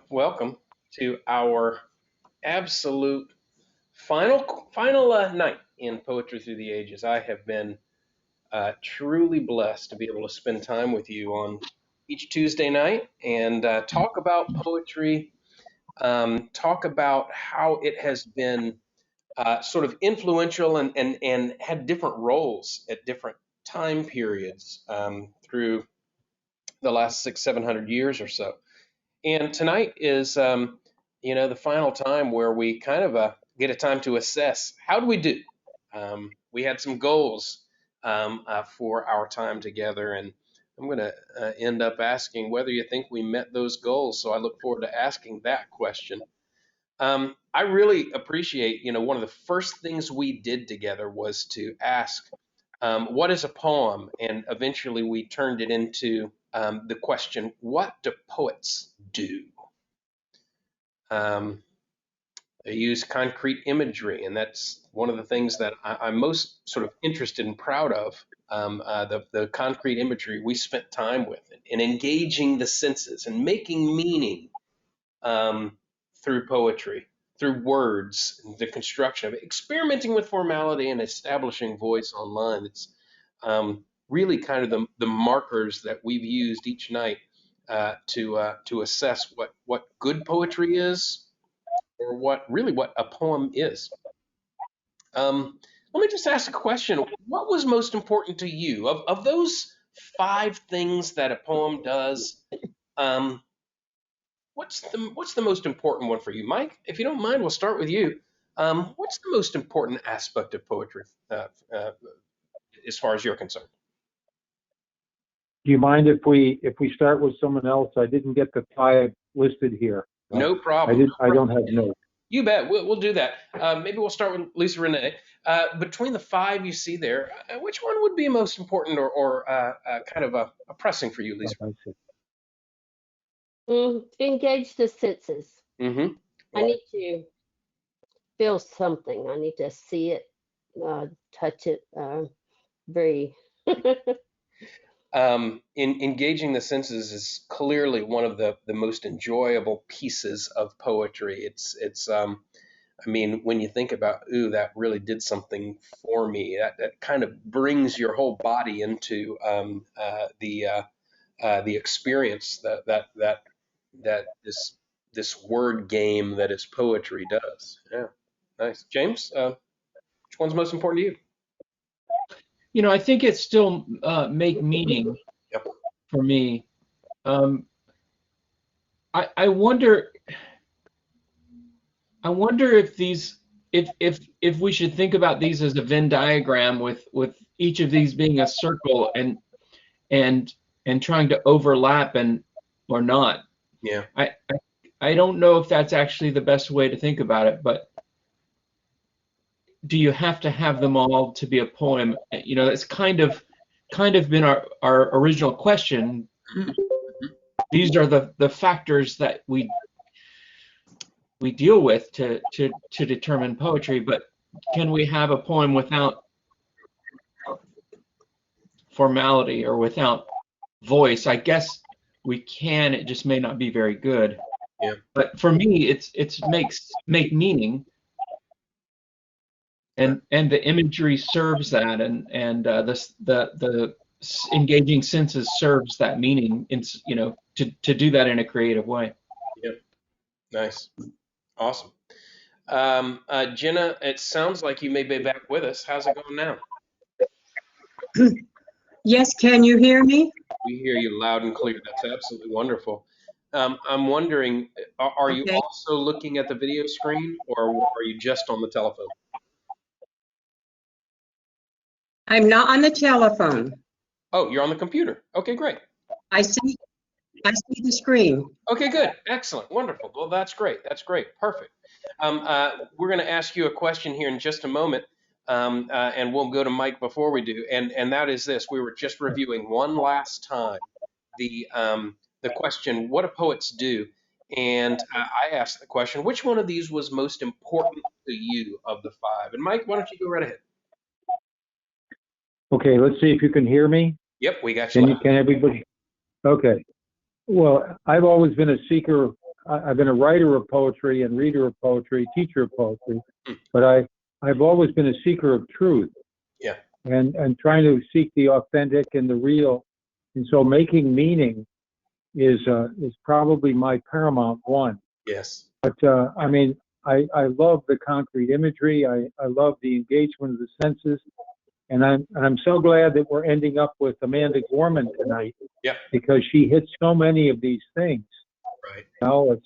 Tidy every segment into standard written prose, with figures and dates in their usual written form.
Welcome to our absolute final night in Poetry Through the Ages. I have been truly blessed to be able to spend time with you on each Tuesday night and talk about poetry, talk about how it has been sort of influential and had different roles at different time periods through the last 600-700 years or so. And tonight is, the final time where we kind of get a time to assess how do we do. We had some goals for our time together, and I'm going to end up asking whether you think we met those goals. So I look forward to asking that question. I really appreciate, one of the first things we did together was to ask, what is a poem? And eventually we turned it into the question, what do poets do? Um, they use concrete imagery, and that's one of the things that I'm most sort of interested and proud of. The concrete imagery we spent time with, and engaging the senses and making meaning through poetry, through words, the construction of it, experimenting with formality and establishing voice online. It's really kind of the markers that we've used each night to assess what good poetry is, or what a poem is. Let me just ask a question. What was most important to you of those five things that a poem does? What's the most important one for you, Mike? If you don't mind, we'll start with you. What's the most important aspect of poetry, as far as you're concerned? Do you mind if we start with someone else? I didn't get the five listed here. No problem. I don't have notes. You bet. We'll do that. Maybe we'll start with Lisa Renee. Between the five you see there, which one would be most important or kind of a pressing for you, Lisa? Engage the senses. Mm-hmm. I need to feel something. I need to see it, touch it. Very. Engaging the senses is clearly one of the most enjoyable pieces of poetry. It's I mean, when you think about, ooh, that really did something for me, that kind of brings your whole body into the experience that this word game that is poetry does. Yeah, nice. James, which one's most important to you? I think it's still make meaning. Yep. For me. I wonder if these if we should think about these as a Venn diagram with each of these being a circle and trying to overlap or not. Yeah. I don't know if that's actually the best way to think about it, but do you have to have them all to be a poem? It's kind of been our original question. These are the factors that we deal with to determine poetry, but can we have a poem without formality or without voice? I guess we can, it just may not be very good. Yeah. But for me, it's make meaning. And the imagery serves that, and the engaging senses serves that meaning, to do that in a creative way. Yep. Nice. Awesome. Jenna, it sounds like you may be back with us. How's it going now? Yes, can you hear me? We hear you loud and clear. That's absolutely wonderful. I'm wondering, are you also looking at the video screen, or are you just on the telephone? I'm not on the telephone. Oh, you're on the computer. Okay, great. I see the screen. Okay, good. Excellent. Wonderful. Well, that's great. That's great. Perfect. We're going to ask you a question here in just a moment, and we'll go to Mike before we do. And that is this. We were just reviewing one last time the question, what do poets do? And I asked the question, which one of these was most important to you of the five? And Mike, why don't you go right ahead? Okay, let's see if you can hear me. Yep, we got you. Can everybody? Okay. Well, I've always been a seeker. I've been a writer of poetry and reader of poetry, teacher of poetry, but I've always been a seeker of truth. Yeah. And trying to seek the authentic and the real. And so making meaning is probably my paramount one. Yes. But I mean, I love the concrete imagery. I love the engagement of the senses. And I'm so glad that we're ending up with Amanda Gorman tonight. Yeah. Because she hits so many of these things. Right. You know,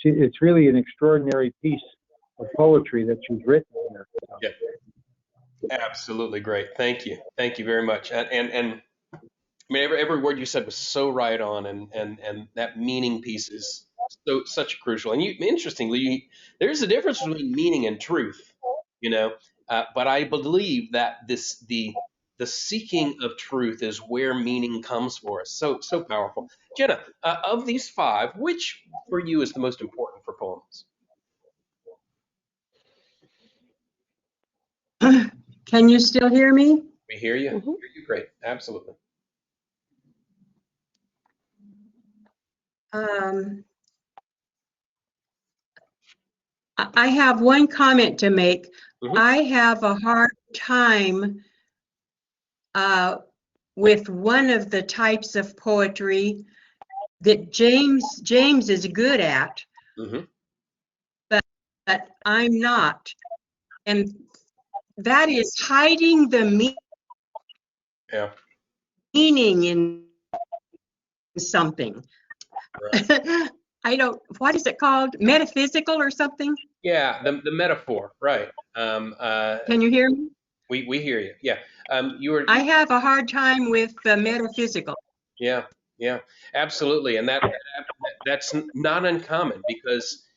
it's really an extraordinary piece of poetry that she's written here. Yeah. Absolutely great. Thank you. Thank you very much. And I mean, every word you said was so right on, and that meaning piece is such crucial. And interestingly, there's a difference between meaning and truth, you know. But I believe that the seeking of truth is where meaning comes for us. So powerful. Jenna, of these five, which for you is the most important for poems? Can you still hear me? We hear you. Mhm. Hear you great. Absolutely. I have one comment to make. Mhm. I have a hard time with one of the types of poetry that James is good at, Mm-hmm. but I'm not. And that is hiding the Yeah. meaning in something. Right. What is it called? Metaphysical or something? Yeah. The metaphor. Right. Can you hear me? We hear you. Yeah. You were. I have a hard time with the metaphysical. Yeah, yeah, absolutely, and that's not uncommon because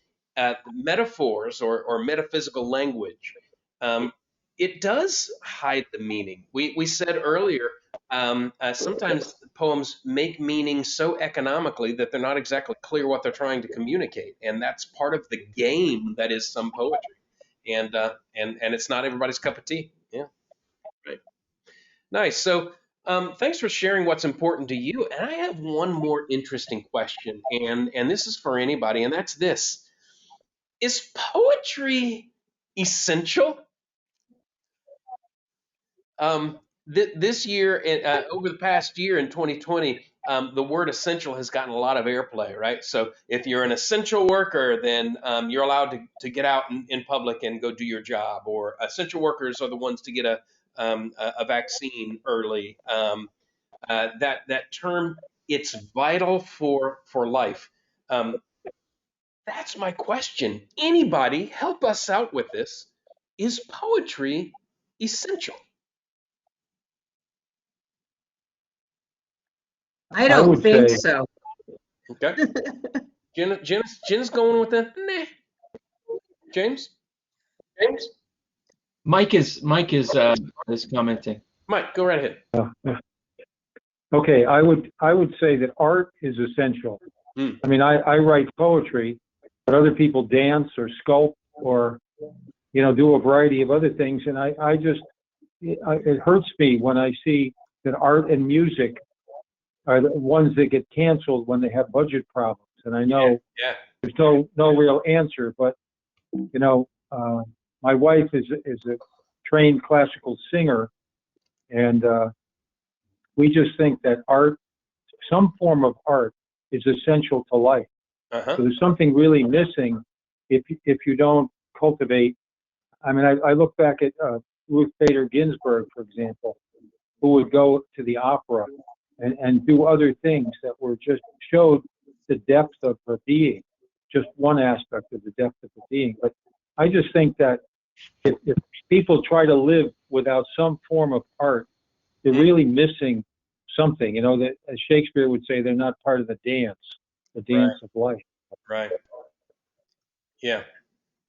metaphors or metaphysical language, um, it does hide the meaning. We said earlier, sometimes poems make meaning so economically that they're not exactly clear what they're trying to communicate, and that's part of the game that is some poetry, and it's not everybody's cup of tea. Yeah, right. Nice. So, thanks for sharing what's important to you. And I have one more interesting question, and this is for anybody, and that's this: is poetry essential? This year, over the past year in 2020, the word essential has gotten a lot of airplay, right? So, if you're an essential worker, then you're allowed to get out in public and go do your job. Or essential workers are the ones to get a vaccine early. That term, it's vital for life. Um, that's my question. Anybody help us out with this? Is poetry essential? I I don't would think say, so. Okay. Jenna's going with the nah. James? James? Mike is commenting. Mike, go right ahead. okay, I would say that art is essential. Mm. I mean, I write poetry, but other people dance or sculpt or, do a variety of other things. And it hurts me when I see that art and music are the ones that get canceled when they have budget problems. And I know Yeah. there's no real answer, but, my wife is a trained classical singer, and we just think that art, some form of art, is essential to life. Uh-huh. So there's something really missing if you don't cultivate. I mean, I look back at Ruth Bader Ginsburg, for example, who would go to the opera and do other things that were just showed the depth of her being, just one aspect of the depth of her being. But I just think that if people try to live without some form of art, they're really missing something. That as Shakespeare would say, they're not part of the dance of life. Right. Yeah.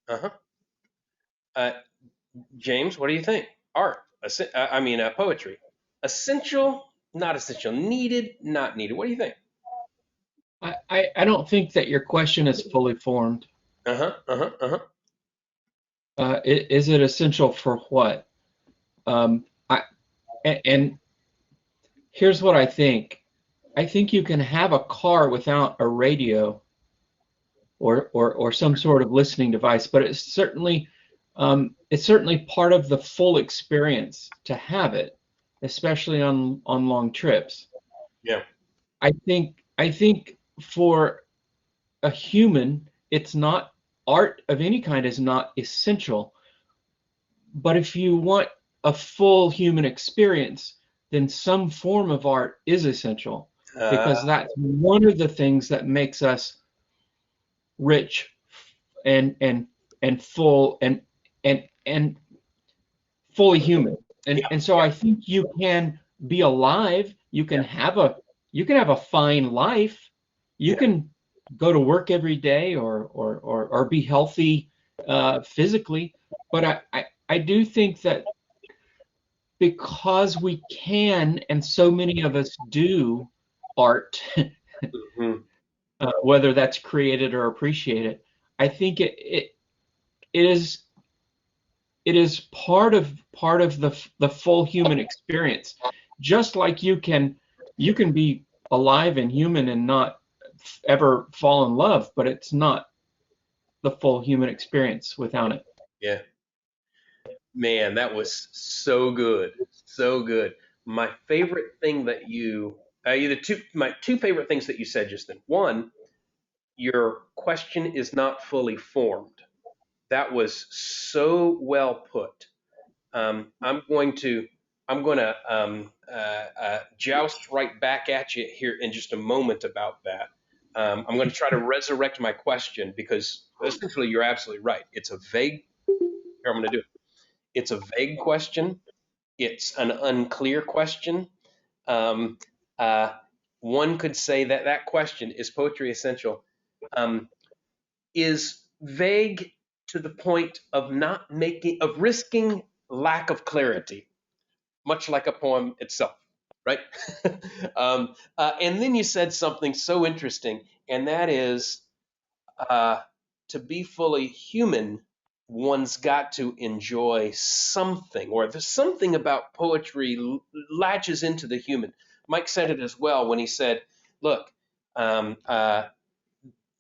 Uh-huh. James, what do you think? Art, poetry. Essential, not essential. Needed, not needed. What do you think? I don't think that your question is fully formed. Uh-huh. Uh-huh. Uh-huh. Is it essential for what? And here's what I think. I think you can have a car without a radio or some sort of listening device, but it's certainly part of the full experience to have it, especially on long trips. Yeah. I think for a human, it's not art of any kind is not essential. But if you want a full human experience, then some form of art is essential Uh, because that's one of the things that makes us rich and full and fully human. And yeah. and so I think you can be alive, you can have a fine life, you Yeah. can go to work every day or be healthy physically, but I do think that because we can and so many of us do art, Mhm. whether that's created or appreciated, I think it is it is part of the full human experience. Just like you can be alive and human and not ever fall in love, but it's not the full human experience without it. Yeah. Man, that was so good. So good. My favorite thing that my two favorite things that you said just then. One, your question is not fully formed. That was so well put. I'm going to joust right back at you here in just a moment about that. I'm going to try to resurrect my question because essentially you're absolutely right. It's a vague. Here, I'm going to do it. It's a vague question. It's an unclear question. Um, uh, One could say that that question, is poetry essential, um, is vague to the point of not making of risking lack of clarity, much like a poem itself, right? And then you said something so interesting, and that is uh, to be fully human, one's got to enjoy something, or there's something about poetry latches into the human. Mike said it as well when he said, look, um, uh,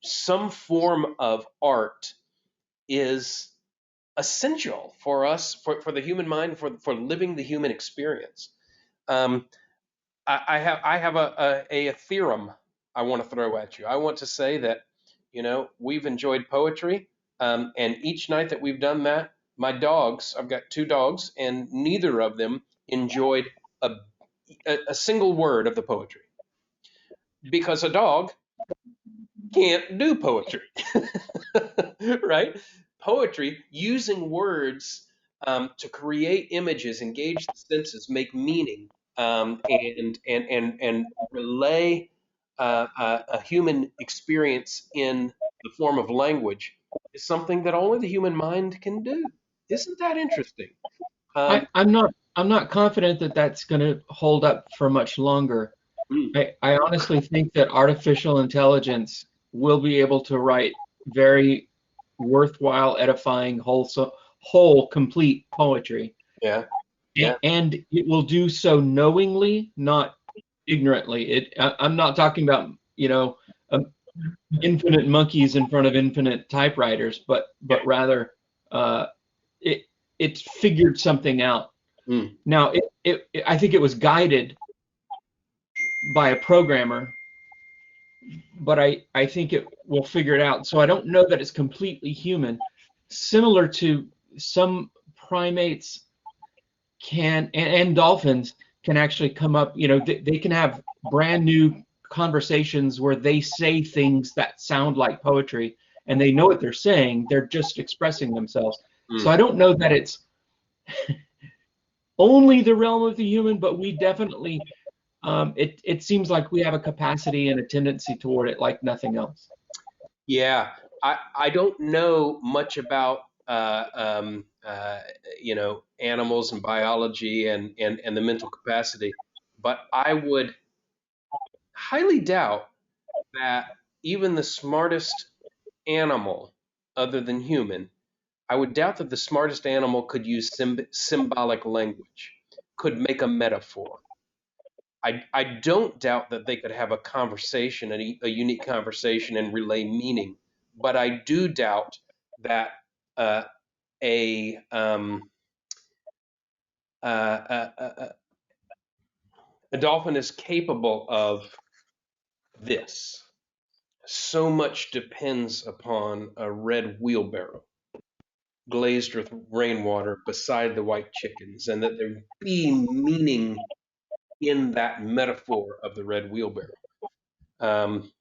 some form of art is essential for us, for the human mind, for living the human experience. Um, I have a theorem I want to throw at you. I want to say that, we've enjoyed poetry, and each night that we've done that, my dogs, I've got two dogs, and neither of them enjoyed a, a single word of the poetry because a dog can't do poetry, right? Poetry, using words to create images, engage the senses, make meaning, and relay a human experience in the form of language is something that only the human mind can do. Isn't that interesting? Um, I'm not confident that that's going to hold up for much longer. mm, I honestly think that artificial intelligence will be able to write very worthwhile, edifying, whole, complete poetry. yeah, yeah, And it will do so knowingly, not ignorantly. I'm not talking about, um, infinite monkeys in front of infinite typewriters, but yeah. rather uh, it it figured something out. Mm, Now, I think it was guided by a programmer, but I think it will figure it out. So I don't know that it's completely human. Similar to some primates and dolphins can actually come up, they can have brand new conversations where they say things that sound like poetry and they know what they're saying. They're just expressing themselves. So mm. I don't know that it's only the realm of the human, but we definitely, it seems like we have a capacity and a tendency toward it like nothing else. Yeah, I don't know much about animals and biology and the mental capacity, but I would highly doubt that even the smartest animal, other than human, I would doubt that the smartest animal could use symbolic language, could make a metaphor, I don't doubt that they could have a conversation, a unique conversation, and relay meaning, but I do doubt that uh, a, uh, uh, uh, uh, a dolphin is capable of this. So much depends upon a red wheelbarrow glazed with rainwater beside the white chickens, and that there be meaning in that metaphor of the red wheelbarrow. Um,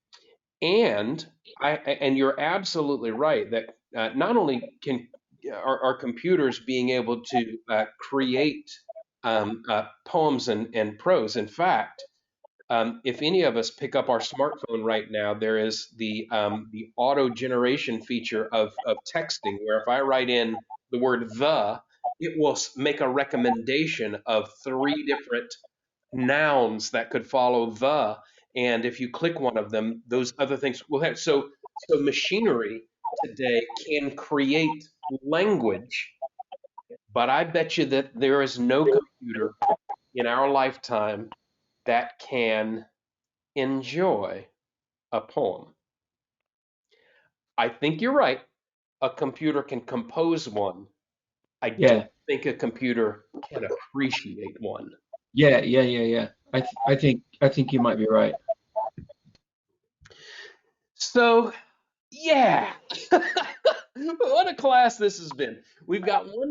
and and you're absolutely right that not only are computers being able to create poems and prose. In fact, if any of us pick up our smartphone right now, there is the auto generation feature of texting, where if I write in the word "the," it will make a recommendation of three different nouns that could follow "the," and if you click one of them, those other things will have. So machinery today can create language, but I bet you that there is no computer in our lifetime that can enjoy a poem. I think you're right. A computer can compose one. I don't Yeah, think a computer can appreciate one. yeah. I think you might be right. So, yeah. What a class this has been. We've got one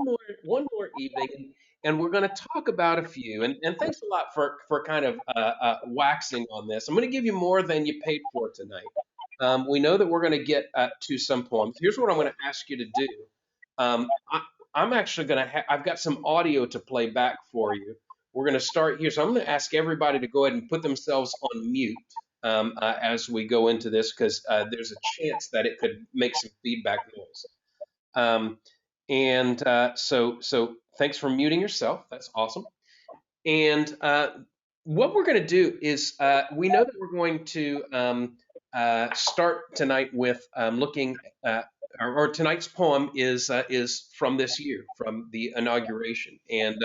more evening, and we're going to talk about a few. And thanks a lot for kind of waxing on this. I'm going to give you more than you paid for tonight. We know that we're going to get to some poems. Here's what I'm going to ask you to do. I'm actually going to I've got some audio to play back for you. We're going to start here. So I'm going to ask everybody to go ahead and put themselves on mute as we go into this, because there's a chance that it could make some feedback noise. So thanks for muting yourself. That's awesome. And what we're going to do is we know that we're going to start tonight with looking or tonight's poem is from this year, from the inauguration, and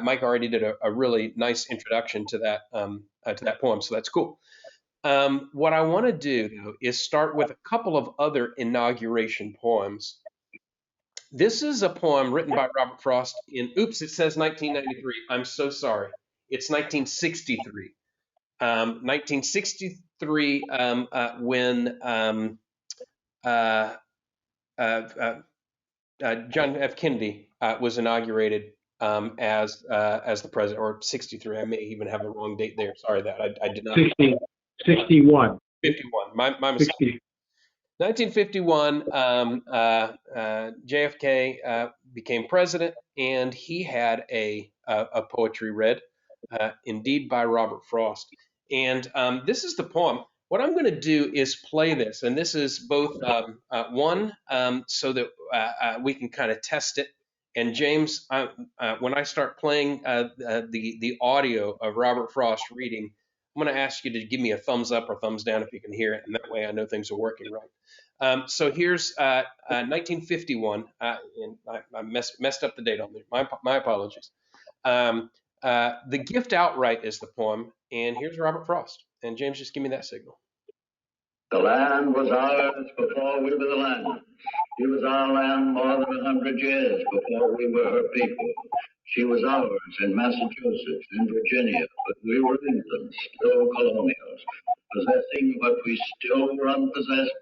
Mike already did a really nice introduction to that poem, so that's cool. What I want to do though is start with a couple of other inauguration poems. This is a poem written by Robert Frost in, oops, it says 1993. I'm so sorry. It's 1963. 1963, when uh, uh, John F. Kennedy was inaugurated as the president, or 63. I may even have the wrong date there. Sorry that I did not. 61. 51. My mistake. 60. 1951, JFK became president, and he had a poetry read, indeed by Robert Frost. And this is the poem. What I'm going to do is play this, and this is both one, so that we can kind of test it. And James, when I start playing the audio of Robert Frost reading, I'm going to ask you to give me a thumbs up or thumbs down if you can hear it, and that way I know things are working right. So here's 1951, and I messed up the date on there. My apologies. The Gift Outright is the poem, and here's Robert Frost. And James, just give me that signal. The land was ours before we were the land. She was our land more than 100 years before we were her people. She was ours in Massachusetts, in Virginia, but we were England, still colonials, possessing what we still were unpossessed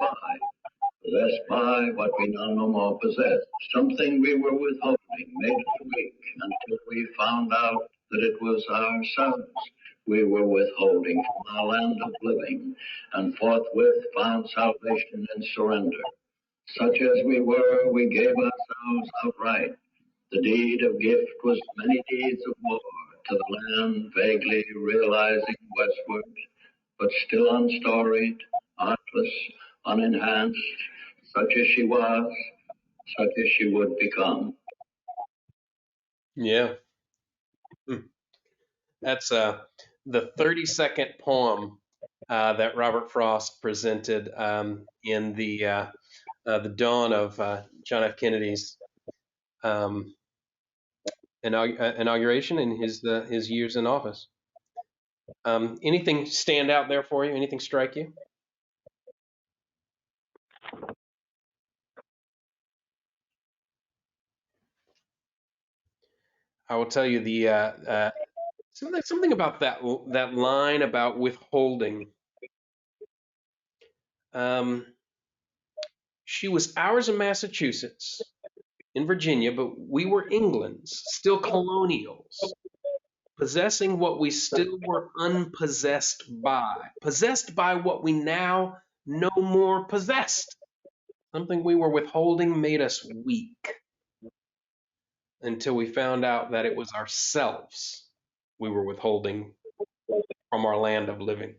by what we now no more possess. Something we were withholding, made us weak, until we found out that it was ourselves we were withholding from our land of living, and forthwith found salvation in surrender. Such as we were, we gave ourselves outright. The deed of gift was many deeds of war to the land vaguely realizing westward, but still unstoried, artless, unenhanced, such as she was, such as she would become. Yeah. That's the 30-second poem that Robert Frost presented in the dawn of John F. Kennedy's inauguration and his years in office. Anything stand out there for you? Anything strike you? I will tell you the something about that line about withholding. She was ours in Massachusetts, in Virginia, but we were England's, still colonials, possessing what we still were unpossessed possessed by what we now no more possessed. Something we were withholding made us weak until we found out that it was ourselves we were withholding from our land of living.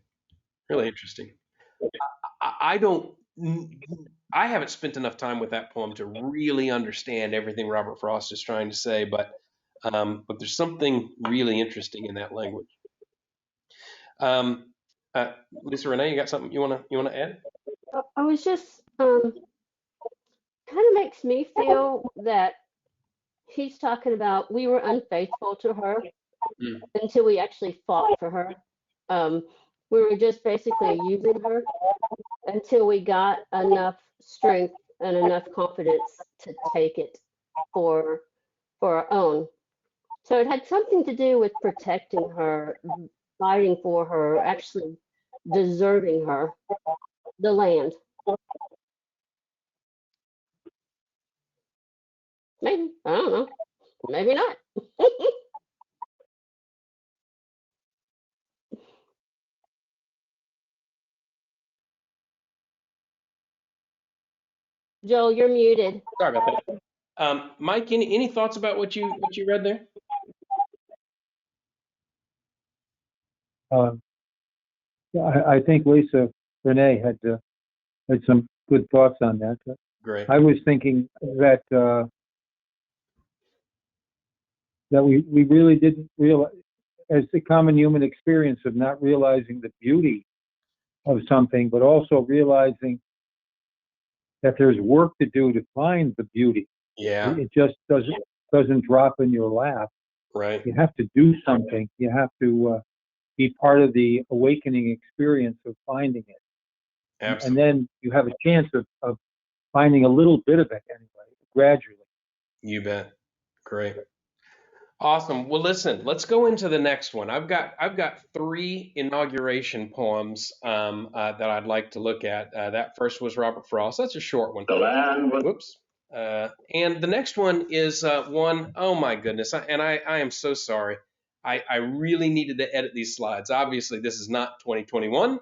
Really interesting. I don't. I haven't spent enough time with that poem to really understand everything Robert Frost is trying to say, but there's something really interesting in that language. Lisa Renee, you got something you wanna add? I was just kind of makes me feel that he's talking about we were unfaithful to her until we actually fought for her. We were just basically using her until we got enough strength and enough confidence to take it for our own. So it had something to do with protecting her, fighting for her, actually deserving her, the land. Maybe, I don't know, maybe not. Joel, you're muted. Sorry about that. Mike, any thoughts about what you read there? I think Lisa Renee had some good thoughts on that. Great. I was thinking that that we really didn't realize, as the common human experience of not realizing the beauty of something, but also realizing that there's work to do to find the beauty. Yeah. It just doesn't drop in your lap. Right. You have to do something. You have to be part of the awakening experience of finding it. Absolutely. And then you have a chance of finding a little bit of it anyway, gradually. You bet. Great. Awesome. Well, listen, let's go into the next one. I've got 3 inauguration poems that I'd like to look at. That first was Robert Frost. That's a short one. The land was Whoops. And the next one is one, oh my goodness. I am so sorry. I really needed to edit these slides. Obviously, this is not 2021.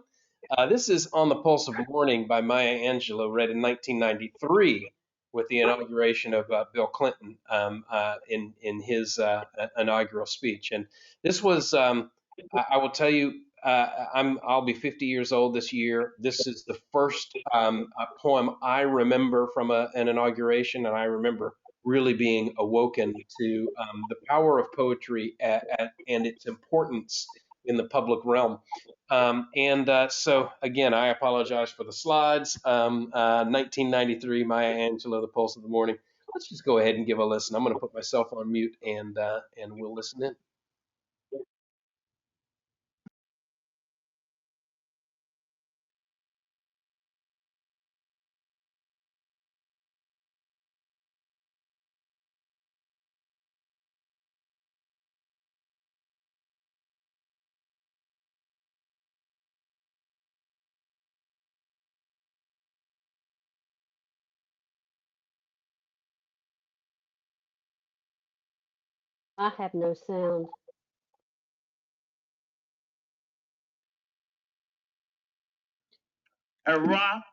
This is On the Pulse of Morning by Maya Angelou, read in 1993 with the inauguration of Bill Clinton in his inaugural speech. And this was, I will tell you, I'll be 50 years old this year. This is the first poem I remember from an inauguration, and I remember really being awoken to the power of poetry and its importance in the public realm. So again, I apologize for the slides. 1993, Maya Angelou, The Pulse of the Morning. Let's just go ahead and give a listen. I'm going to put myself on mute and we'll listen in. I have no sound. a rock,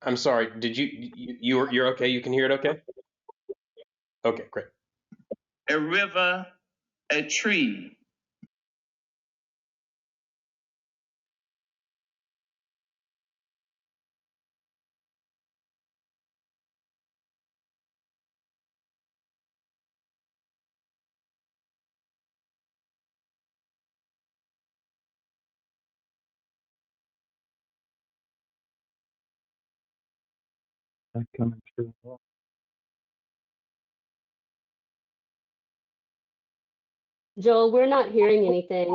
I'm sorry. Did you're okay? You can hear it okay? Okay, great. a river, a tree. Not coming through. Joel, we're not hearing anything.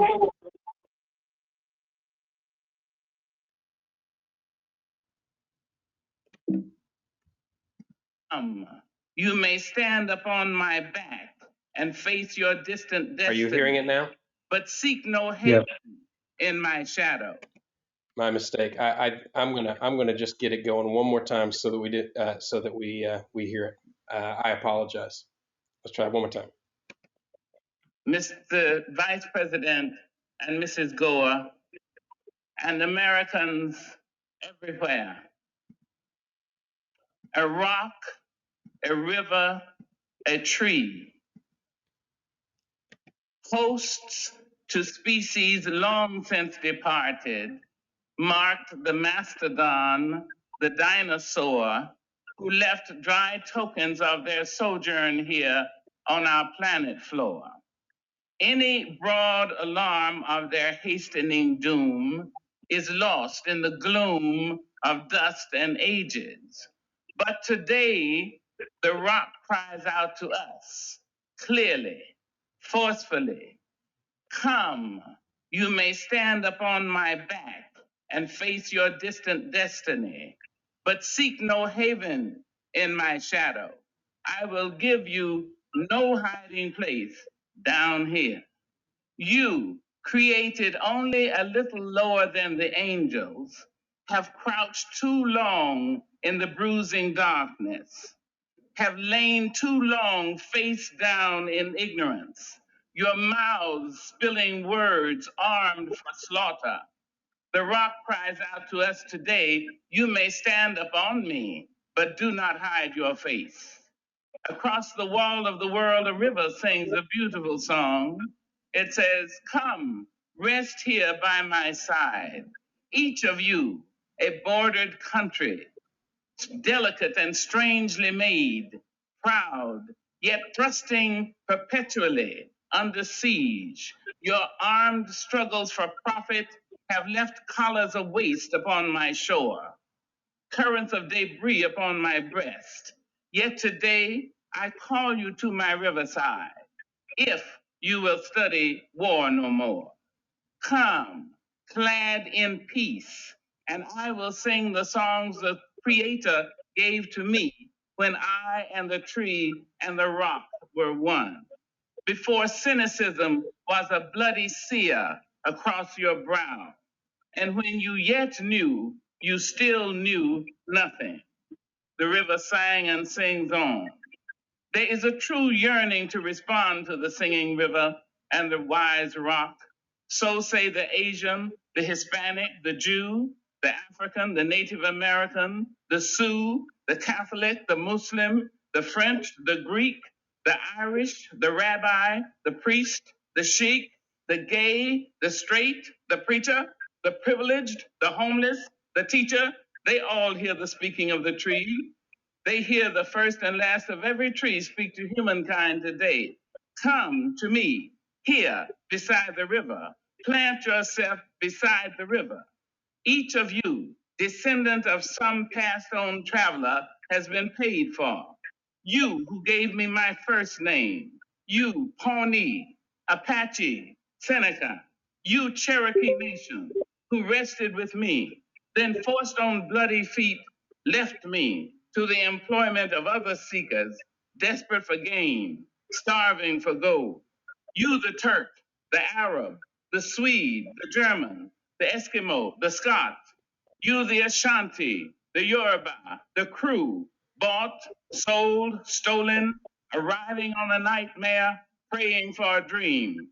You may stand upon my back and face your distant destiny. Are you hearing it now? But seek no Yes. haven in my shadow. My mistake. I'm gonna just get it going one more time so that we hear it. I apologize. Let's try it one more time. Mr. Vice President and Mrs. Gore and Americans everywhere. A rock, a river, a tree. Hosts to species long since departed, marked the mastodon, the dinosaur, who left dry tokens of their sojourn here on our planet floor. Any broad alarm of their hastening doom is lost in the gloom of dust and ages. But today, the rock cries out to us, clearly, forcefully, come, you may stand upon my back and face your distant destiny, but seek no haven in my shadow. I will give you no hiding place down here. You, created only a little lower than the angels, have crouched too long in the bruising darkness, have lain too long face down in ignorance, your mouths spilling words armed for slaughter. The rock cries out to us today, you may stand upon me, but do not hide your face. Across the wall of the world, a river sings a beautiful song. It says, come, rest here by my side. Each of you, a bordered country, delicate and strangely made, proud, yet thrusting perpetually under siege. Your armed struggles for profit have left collars of waste upon my shore, currents of debris upon my breast. Yet today, I call you to my riverside, if you will study war no more. Come, clad in peace, and I will sing the songs the Creator gave to me when I and the tree and the rock were one. Before cynicism was a bloody sear across your brow, and when you yet knew, you still knew nothing. The river sang and sings on. There is a true yearning to respond to the singing river and the wise rock. So say the Asian, the Hispanic, the Jew, the African, the Native American, the Sioux, the Catholic, the Muslim, the French, the Greek, the Irish, the rabbi, the priest, the sheik, the gay, the straight, the preacher, the privileged, the homeless, the teacher. They all hear the speaking of the tree. They hear the first and last of every tree speak to humankind today. Come to me, here beside the river. Plant yourself beside the river. Each of you, descendant of some passed on traveler, has been paid for. You who gave me my first name, you Pawnee, Apache, Seneca, you Cherokee Nation, who rested with me, then forced on bloody feet, left me to the employment of other seekers, desperate for gain, starving for gold. You, the Turk, the Arab, the Swede, the German, the Eskimo, the Scot, you, the Ashanti, the Yoruba, the crew, bought, sold, stolen, arriving on a nightmare, praying for a dream.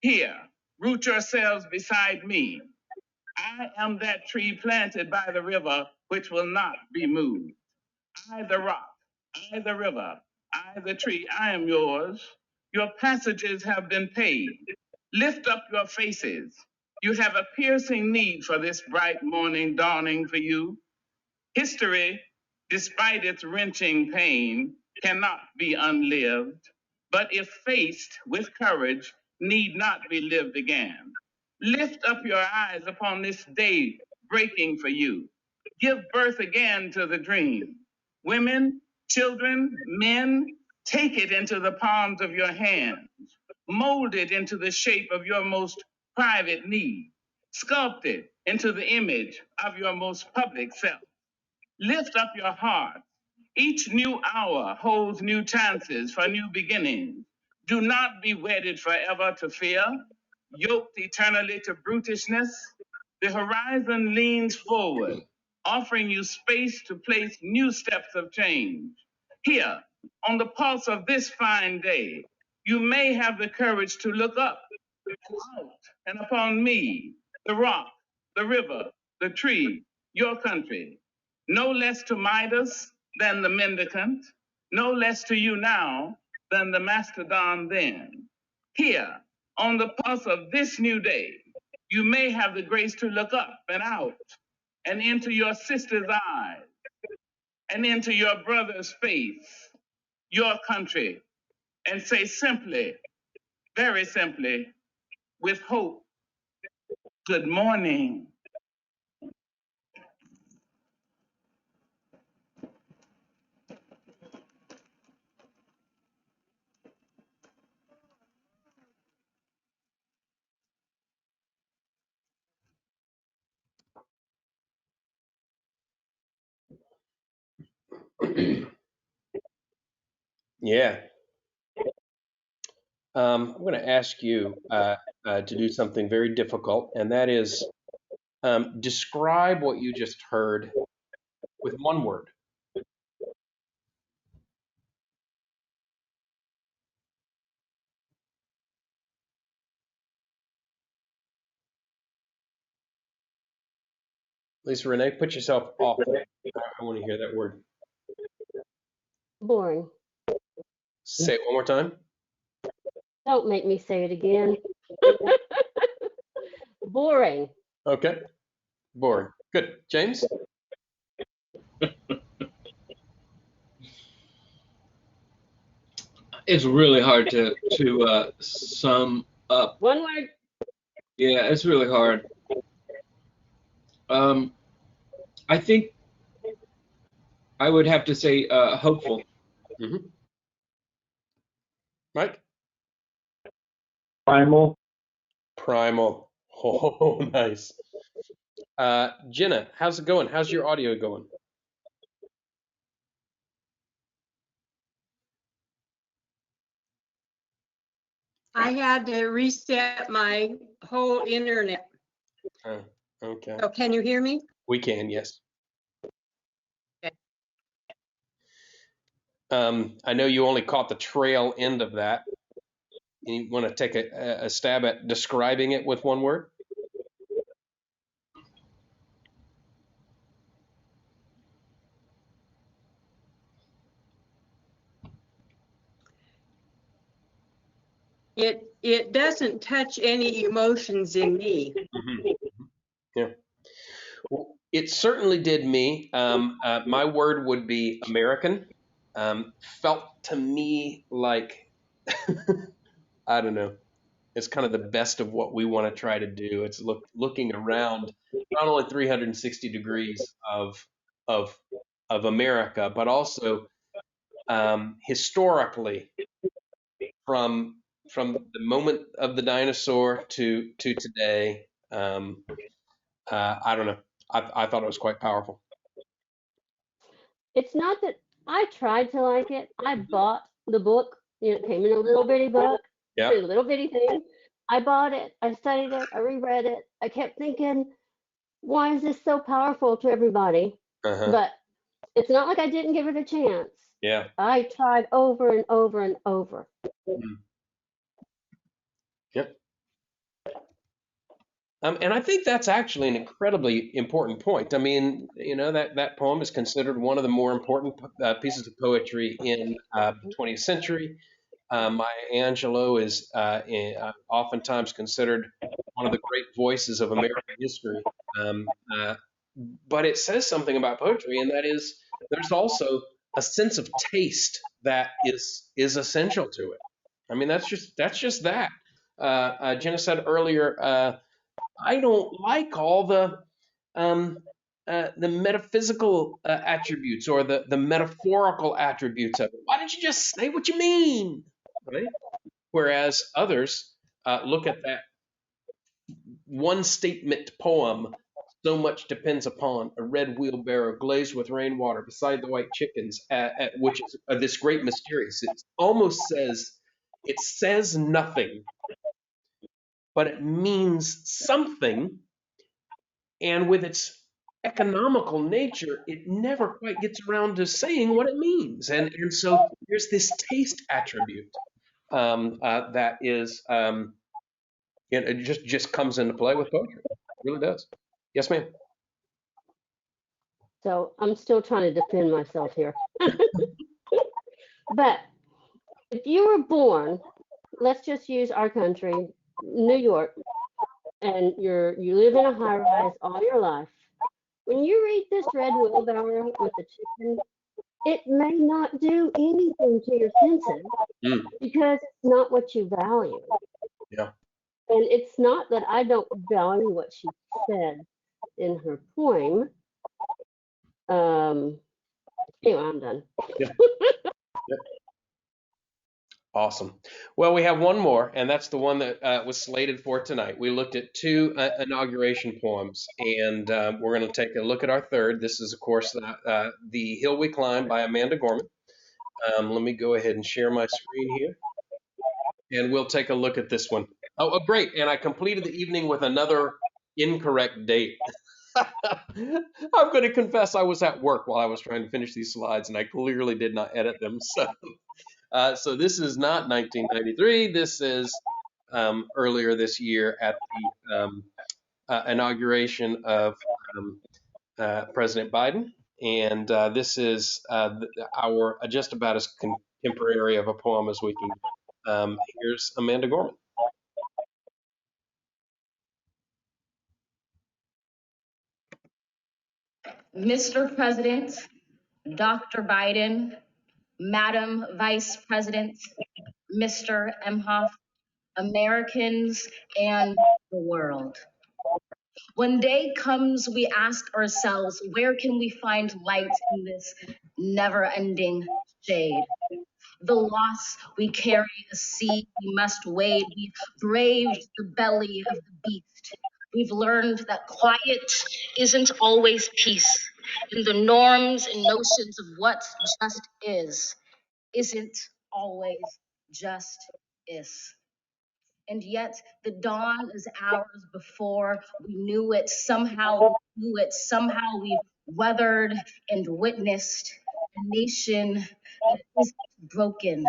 Here, root yourselves beside me. I am that tree planted by the river which will not be moved. I, the rock, I, the river, I, the tree, I am yours. Your passages have been paid. Lift up your faces. You have a piercing need for this bright morning dawning for you. History, despite its wrenching pain, cannot be unlived, but if faced with courage, need not be lived again. Lift up your eyes upon this day breaking for you. Give birth again to the dream. Women, children, men, take it into the palms of your hands. Mold it into the shape of your most private need. Sculpt it into the image of your most public self. Lift up your heart Each new hour holds new chances for new beginnings. Do not be wedded forever to fear, yoked eternally to brutishness. The horizon leans forward, offering you space to place new steps of change. Here, on the pulse of this fine day, you may have the courage to look up and out and upon me, the rock, the river, the tree, your country. No less to Midas than the mendicant, no less to you now than the mastodon then. Here, on the pulse of this new day, you may have the grace to look up and out and into your sister's eyes and into your brother's face, your country, and say simply, very simply, with hope, good morning. Yeah. I'm going to ask you to do something very difficult, and that is describe what you just heard with one word. Lisa Renee, put yourself off. I want to hear that word. Boring. Say it one more time. Don't make me say it again. Boring. Okay. Boring. Good. James? It's really hard to sum up. One word. Yeah, it's really hard. I think I would have to say hopeful. Mm-hmm. Mike? Primal. Primal. Oh, nice. Jenna, how's it going? How's your audio going? I had to reset my whole internet. Okay. So can you hear me? We can, yes. Okay. I know you only caught the trail end of that. You want to take a stab at describing it with one word? It doesn't touch any emotions in me. Mm-hmm. Yeah. Well, it certainly did me. My word would be American. Felt to me like, I don't know, it's kind of the best of what we want to try to do. It's looking around not only 360 degrees of of America, but also historically from the moment of the dinosaur to today. I don't know. I thought it was quite powerful. It's not that I tried to like it. I bought the book. It came in a little bitty book, Yeah. a little bitty thing. I bought it. I studied it. I reread it. I kept thinking, why is this so powerful to everybody? Uh-huh. But it's not like I didn't give it a chance. Yeah. I tried over and over and over. Mm. Yep. And I think that's actually an incredibly important point. I mean, that poem is considered one of the more important pieces of poetry in the 20th century. Maya Angelou is oftentimes considered one of the great voices of American history. But it says something about poetry, and that is there's also a sense of taste that is essential to it. I mean, that's just that. Jenna said earlier, I don't like all the metaphysical attributes or the metaphorical attributes of it. Why don't you just say what you mean? Right? Whereas others look at that one statement poem So much depends upon a red wheelbarrow glazed with rainwater beside the white chickens, which is this great mysterious. It says nothing, but it means something. And with its economical nature, it never quite gets around to saying what it means. And so there's this taste attribute that is, it just comes into play with poetry. It really does. Yes, ma'am. So I'm still trying to defend myself here. But if you were born, let's just use our country, New York, and you live in a high rise all your life. When you read this red wheelbarrow with the chicken, it may not do anything to your senses because it's not what you value. Yeah. And it's not that I don't value what she said in her poem. Anyway, I'm done. Yeah. Yep. Awesome. Well, we have one more, and that's the one that was slated for tonight. We looked at two inauguration poems, and we're going to take a look at our third. This is, of course, The Hill We Climb by Amanda Gorman. Let me go ahead and share my screen here, and we'll take a look at this one. Oh, great. And I completed the evening with another incorrect date. I'm going to confess I was at work while I was trying to finish these slides, and I clearly did not edit them. So this is not 1993. This is earlier this year at the inauguration of President Biden. And this is our just about as contemporary of a poem as we can get. Here's Amanda Gorman. Mr. President, Dr. Biden, Madam Vice President, Mr. Emhoff, Americans, and the world. When day comes, we ask ourselves, where can we find light in this never-ending shade? The loss we carry, a sea we must wade. We've braved the belly of the beast. We've learned that quiet isn't always peace. And the norms and notions of what just isn't always just is. And yet the dawn is ours before we knew it. Somehow we knew it. Somehow we've weathered and witnessed a nation that isn't broken,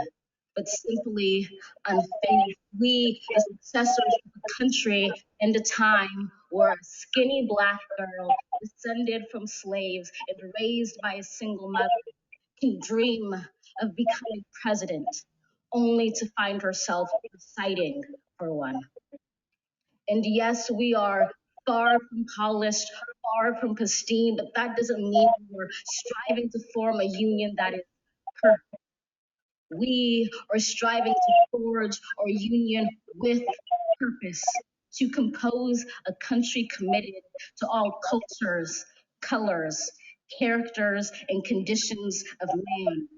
but simply unfinished. We, the successors of a country and a time where a skinny Black girl descended from slaves and raised by a single mother can dream of becoming president, only to find herself reciting for one. And yes, we are far from polished, far from pristine, but that doesn't mean we're striving to form a union that is perfect. We are striving to forge our union with purpose, to compose a country committed to all cultures, colors, characters, and conditions of man.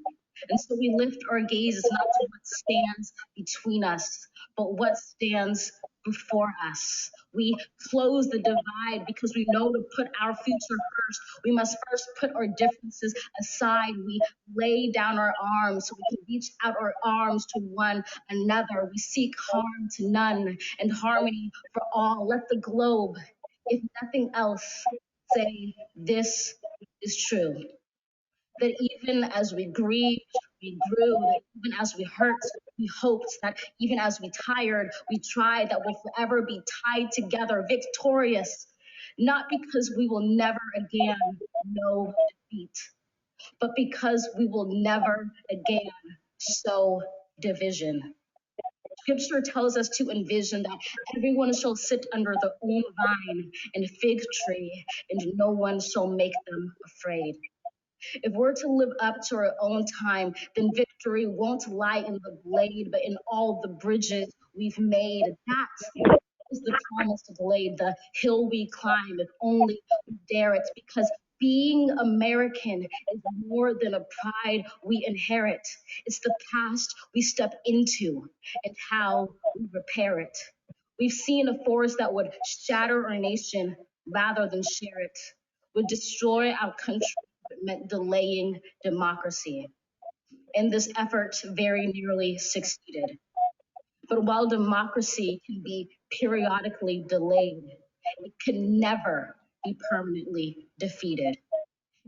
And so we lift our gazes not to what stands between us, but what stands before us. We close the divide because we know to put our future first. We must first put our differences aside. We lay down our arms so we can reach out our arms to one another. We seek harm to none and harmony for all. Let the globe, if nothing else, say this is true. That even as we grieved, we grew, that even as we hurt, we hoped, that even as we tired, we tried, that we'll forever be tied together, victorious, not because we will never again know defeat, but because we will never again sow division. Scripture tells us to envision that everyone shall sit under their own vine and fig tree, and no one shall make them afraid. If we're to live up to our own time, then victory won't lie in the blade, but in all the bridges we've made. That is the promised blade, the hill we climb, if only we dare it, because being American is more than a pride we inherit. It's the past we step into and how we repair it. We've seen a force that would shatter our nation, rather than share it, would destroy our country if it meant delaying democracy. And this effort very nearly succeeded. But while democracy can be periodically delayed, it can never be permanently defeated.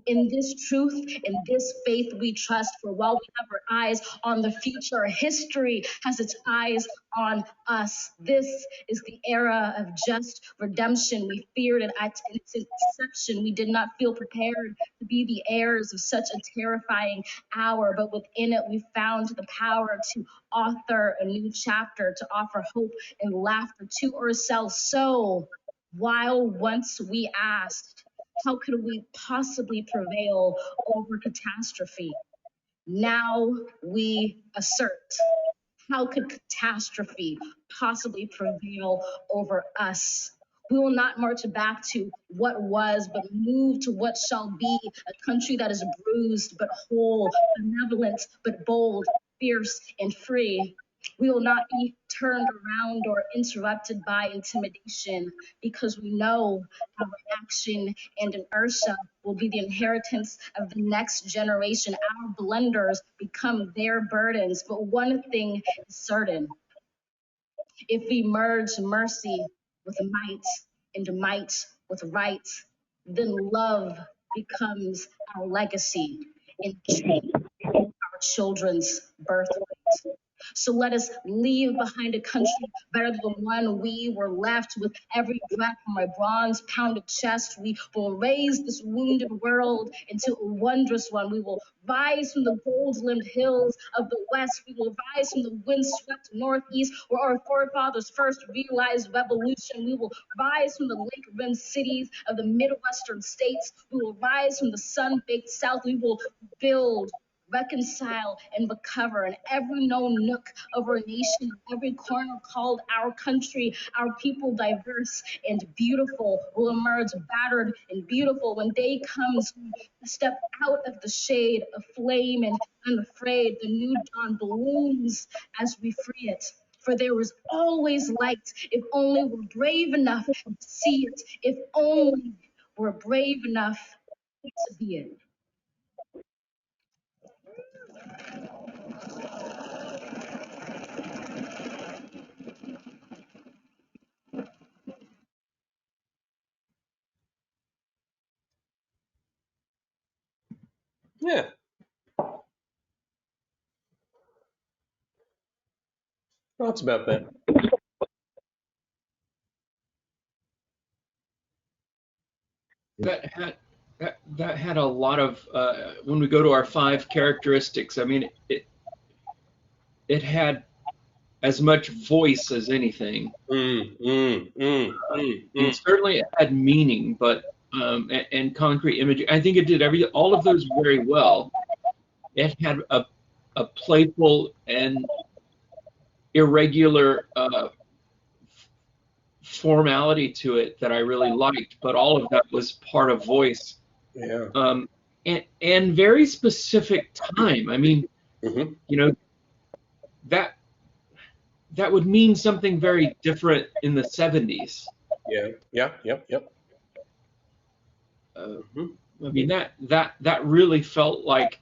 In this truth, in this faith we trust, for while we have our eyes on the future, history has its eyes on us. This is the era of just redemption we feared, and at its inception we did not feel prepared to be the heirs of such a terrifying hour, but within it we found the power to author a new chapter, to offer hope and laughter to ourselves. So while once we asked, how could we possibly prevail over catastrophe? Now we assert, how could catastrophe possibly prevail over us? We will not march back to what was, but move to what shall be, a country that is bruised but whole, benevolent but bold, fierce and free. We will not be turned around or interrupted by intimidation, because we know our action and inertia will be the inheritance of the next generation. Our blunders become their burdens. But one thing is certain: if we merge mercy with might and might with right, then love becomes our legacy and change our children's birthright. So let us leave behind a country better than the one we were left with. Every breath from my bronze pounded chest, we will raise this wounded world into a wondrous one. We will rise from the gold-limbed hills of the west. We will rise from the windswept northeast, where our forefathers first realized revolution. We will rise from the lake-rimmed cities of the Midwestern states. We will rise from the sun-baked south. We will build, reconcile, and recover in every known nook of our nation, every corner called our country. Our people, diverse and beautiful, will emerge battered and beautiful when day comes. We step out of the shade of flame and unafraid. The new dawn blooms as we free it. For there is always light if only we're brave enough to see it, if only we're brave enough to be it. Yeah. Thoughts about that? That had a lot of when we go to our 5 characteristics. I mean, it had as much voice as anything. And certainly it had meaning, but and concrete imagery. I think it did all of those very well. It had a playful and irregular formality to it that I really liked, but all of that was part of voice. Yeah. And very specific time. I mean, you know, that would mean something very different in the 70s. Yep. I mean, that really felt like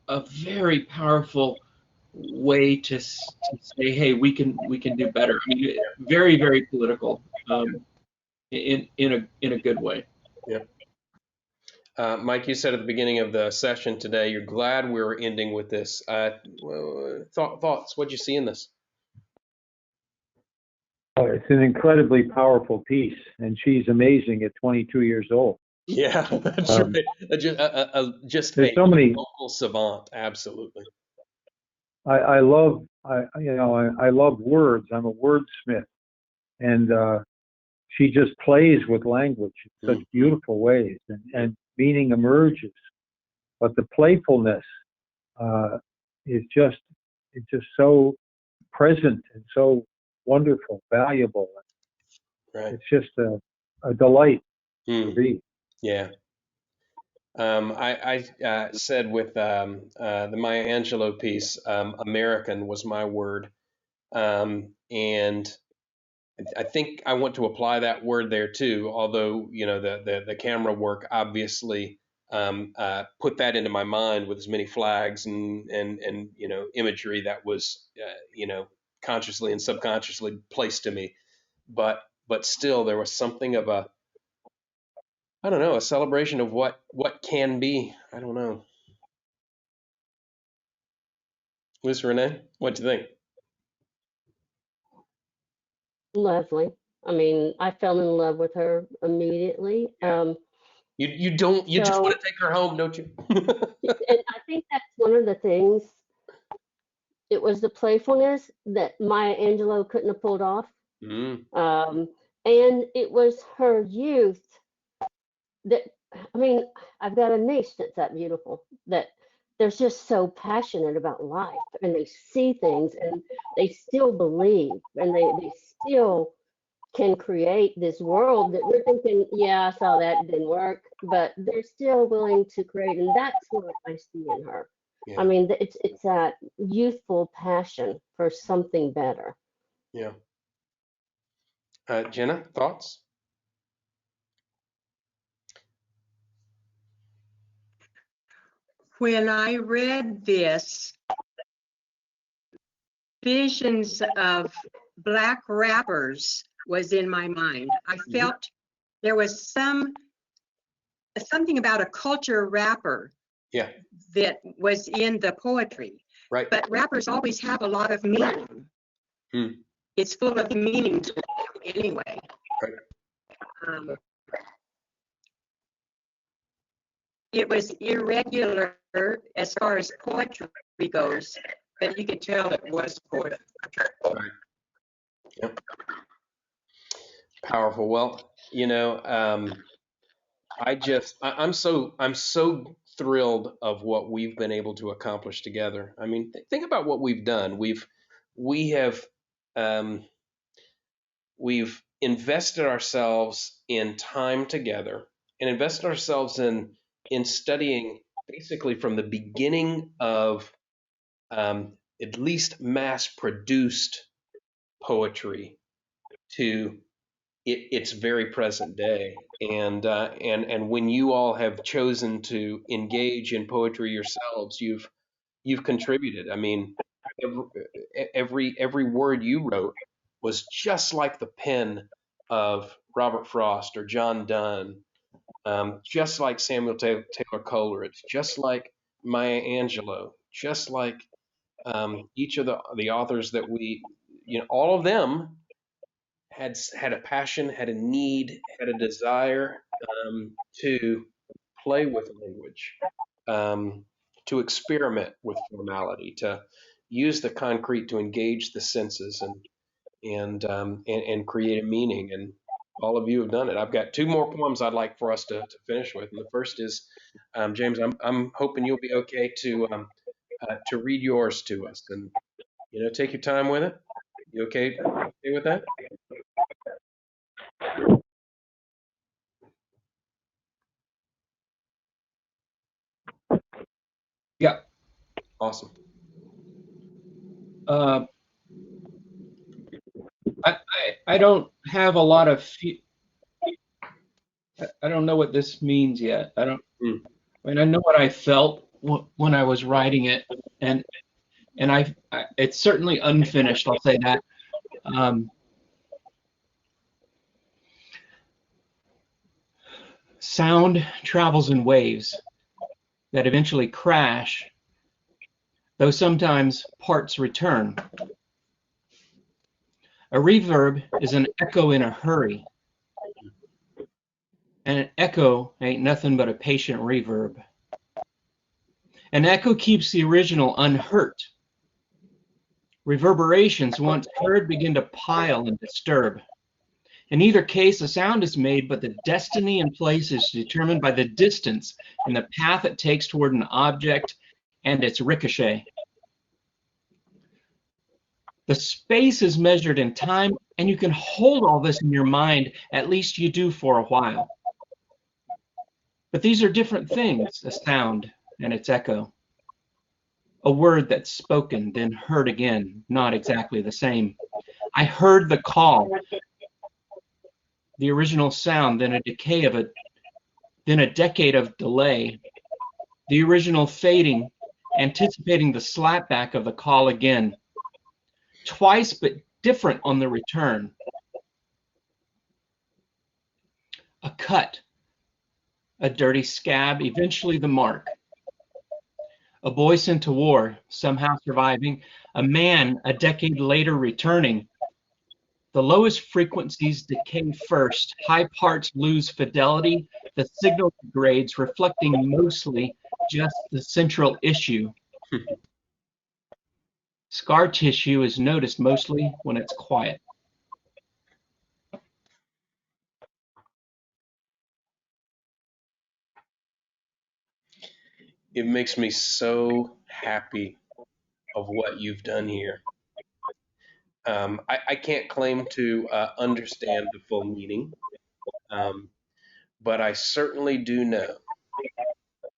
a very powerful way to say, hey, we can do better. I mean, very, very political, in a good way. Yeah. Mike, you said at the beginning of the session today, you're glad we were ending with this. Thoughts? What'd you see in this? It's an incredibly powerful piece, and she's amazing at 22 years old. Yeah, that's right. Just there's a so many local savant, absolutely. I love words. I'm a wordsmith, and she just plays with language in such beautiful ways, and meaning emerges. But the playfulness is just so present and so wonderful, valuable. Right. It's just a delight to read. Yeah. I said with the Maya Angelou piece, American was my word. And I think I want to apply that word there too, although, you know, the camera work obviously put that into my mind with as many flags and you know, imagery that was, you know, consciously and subconsciously placed to me. But still, there was something of a, I don't know, a celebration of what can be. I don't know. Miss Renee, what do you think? Lovely. I mean, I fell in love with her immediately. You don't, you just So, want to take her home, don't you? and I think that's one of the things. It was the playfulness that Maya Angelou couldn't have pulled off. Mm, And it was her youth that, I mean, I've got a niece that's that beautiful, that they're just so passionate about life and they see things and they still believe and they still can create this world that we're thinking, yeah, I saw that, it didn't work, but they're still willing to create. And that's what I see in her. yeah, I mean, it's that youthful passion for something better. yeah. Jenna, thoughts? When I read this, visions of Black rappers was in my mind. I felt there was something about a culture rapper Yeah, that was in the poetry. right. But rappers always have a lot of meaning. Hmm. It's full of meaning to them anyway. Right. It was irregular as far as poetry goes, but you could tell it was poetry. Right. Yep. Powerful. Well, you know, I'm so thrilled of what we've been able to accomplish together. I mean, think about what we've done. We have um, we've invested ourselves in time together and invested ourselves in studying basically from the beginning of at least mass produced poetry to its very present day. And when you all have chosen to engage in poetry yourselves, you've contributed. I mean, every word you wrote was just like the pen of Robert Frost or John Donne, just like Samuel Taylor Coleridge, just like Maya Angelou, just like each of the authors that we, you know, all of them had a passion, had a need, had a desire to play with language, um, to experiment with formality, to use the concrete to engage the senses and create a meaning. And all of you have done it. I've got two more poems I'd like for us to finish with. And the first is, James, I'm hoping you'll be okay to read yours to us, and you know, take your time with it. You okay with that? Yeah. Awesome. I don't have a lot of I don't know what this means yet. I don't. Mm. I mean, I know what I felt when I was writing it, and it's certainly unfinished. I'll say that. Sound travels in waves that eventually crash, though sometimes parts return. A reverb is an echo in a hurry, and an echo ain't nothing but a patient reverb. An echo keeps the original unhurt. Reverberations, once heard, begin to pile and disturb. In either case, a sound is made, but the destiny and place is determined by the distance and the path it takes toward an object and its ricochet. The space is measured in time, and you can hold all this in your mind, at least you do for a while. But these are different things, a sound and its echo. A word that's spoken, then heard again, not exactly the same. I heard the call, the original sound, then a decade of delay, the original fading, anticipating the slapback of the call again, twice but different on the return. A cut, a dirty scab, eventually the mark. A boy sent to war, somehow surviving, a man a decade later returning. The lowest frequencies decay first, high parts lose fidelity, the signal degrades, reflecting mostly just the central issue. Scar tissue is noticed mostly when it's quiet. It makes me so happy of what you've done here. I can't claim to understand the full meaning, but I certainly do know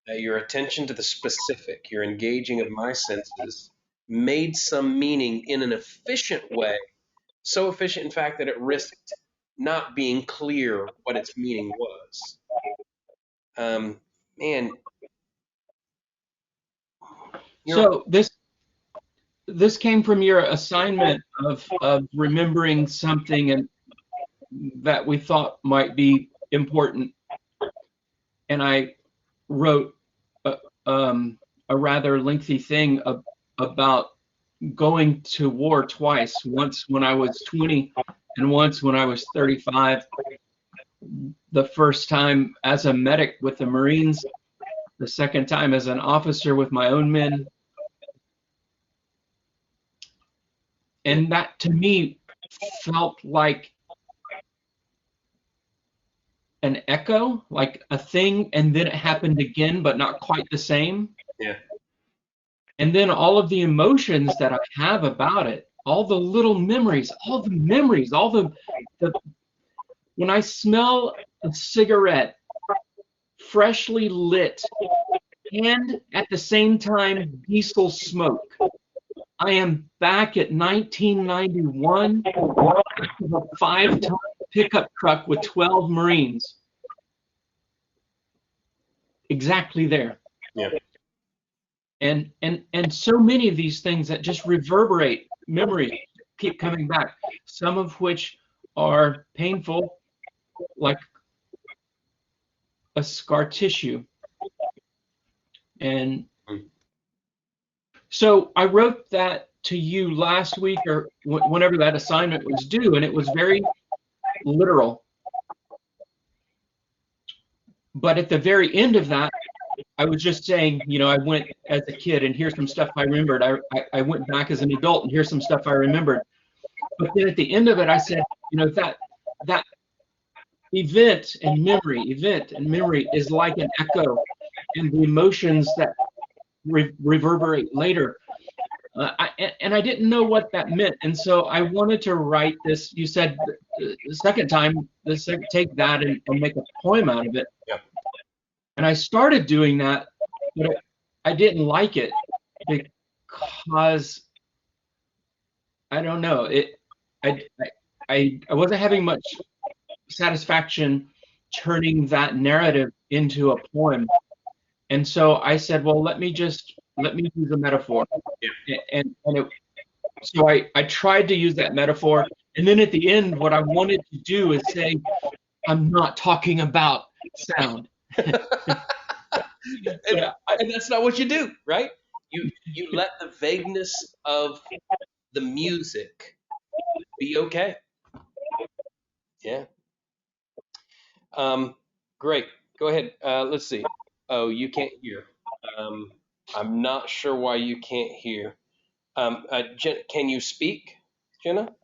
that your attention to the specific, your engaging of my senses, made some meaning in an efficient way, so efficient, in fact, that it risked not being clear what its meaning was. Man, So this came from your assignment of remembering something and that we thought might be important, and I wrote a rather lengthy thing about going to war twice, once when I was 20 and once when I was 35. The first time as a medic with the Marines, the second time as an officer with my own men. And that to me felt like an echo, like a thing, and then it happened again, but not quite the same. yeah. And then all of the emotions that I have about it, all the little memories, all the when I smell a cigarette freshly lit and at the same time diesel smoke, I am back at 1991 with a 5-ton pickup truck with 12 Marines. Exactly there. Yeah. And so many of these things that just reverberate, memories keep coming back, some of which are painful, like a scar tissue. And so I wrote that to you last week or whenever that assignment was due, and it was very literal. But at the very end of that, I was just saying, you know, I went as a kid and here's some stuff I remembered. I went back as an adult and here's some stuff I remembered. But then at the end of it, I said, you know, that event and memory is like an echo, and the emotions that reverberate later. And I didn't know what that meant, and so I wanted to write this. You said the second time, take that and make a poem out of it. Yeah. And I started doing that, but I didn't like it because I don't know. I wasn't having much satisfaction turning that narrative into a poem, and so I said, well, let me use a metaphor. Yeah. So I tried to use that metaphor, and then at the end, what I wanted to do is say, I'm not talking about sound. And that's not what you do, right? You let the vagueness of the music be okay. Yeah. Great. Go ahead. Let's see. Oh, you can't hear. I'm not sure why you can't hear. Can you speak, Jenna?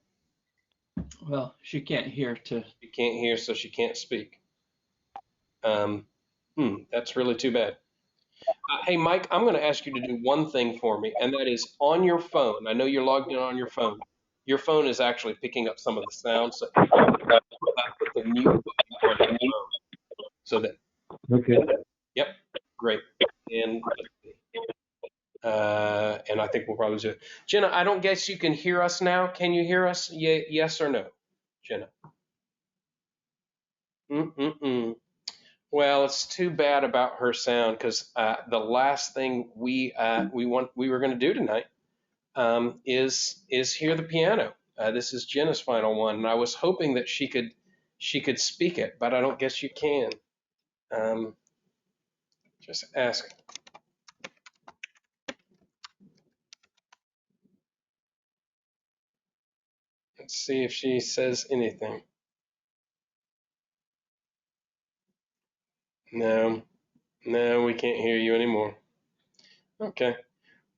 Well, she can't hear to. She can't hear, so she can't speak. That's really too bad. Hey, Mike, I'm going to ask you to do one thing for me, and that is on your phone. I know you're logged in on your phone. Your phone is actually picking up some of the sound, so put the mute button on your phone. So that. Okay. Yep. Great. And I think we'll probably do it. Jenna, I don't guess you can hear us now. Can you hear us? Yes or no, Jenna? Mm-mm-mm. Well, it's too bad about her sound because the last thing we were going to do tonight is hear the piano. This is Jenna's final one, and I was hoping that she could speak it, but I don't guess you can. Just ask. Let's see if she says anything. No, no, we can't hear you anymore. Okay.